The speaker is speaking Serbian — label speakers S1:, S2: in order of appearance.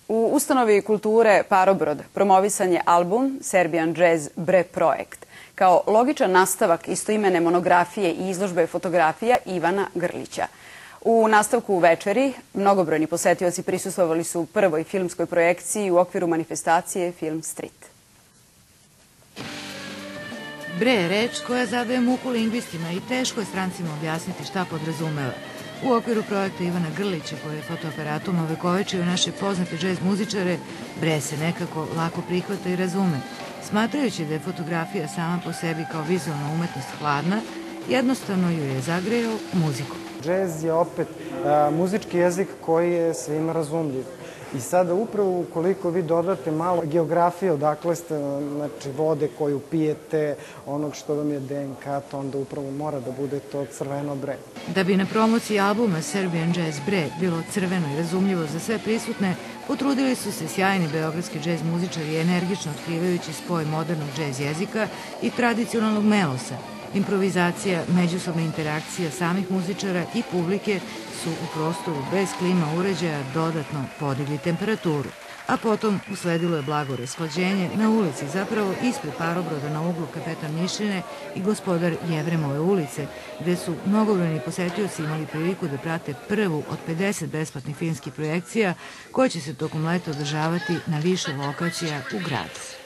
S1: U ustanovi kulture Parobrod promovisan je album Serbian Jazz Bre Projekt kao logičan nastavak istoimene monografije i izložbe fotografija Ivana Grlića. U nastavku večeri mnogobrojni posetioci prisustvovali su prvoj filmskoj projekciji u okviru manifestacije Film Street.
S2: Bre je reč koja zadaje muku lingvistima i teško je strancima objasniti šta podrazumeva. U okviru projekta Ivana Grlića, koji je fotoaparatom ovekovečio naše poznate džez muzičare, bre se nekako lako prihvata i razume. Smatrajući da je fotografija sama po sebi kao vizualna umetnost hladna, jednostavno ju je zagrejao muziku.
S3: Džez je opet muzički jezik koji je svima razumljiv. I sada upravo ukoliko vi dodate malo geografije, odakle ste, znači vode koju pijete, onog što vam je DNK, to onda upravo mora da bude to crveno bre.
S2: Da bi na promociji albuma Serbian Jazz Bre bilo crveno i razumljivo za sve prisutne, potrudili su se sjajni beogradski džez muzičari energično otkrivajući spoj modernog džez jezika i tradicionalnog melosa. Improvizacija, međusobna interakcija samih muzičara i publike su u prostoru bez klima uređaja dodatno podigli temperaturu. A potom usledilo je blago rashlađenje na ulici, zapravo ispred Parobroda na uglu Kapetan Mišine i Gospodar Jevremove ulice, gde su mnogobrojni posetioci imali priliku da prate prvu od 50 besplatnih filmskih projekcija koje će se tokom leta održavati na više lokacija u gradu.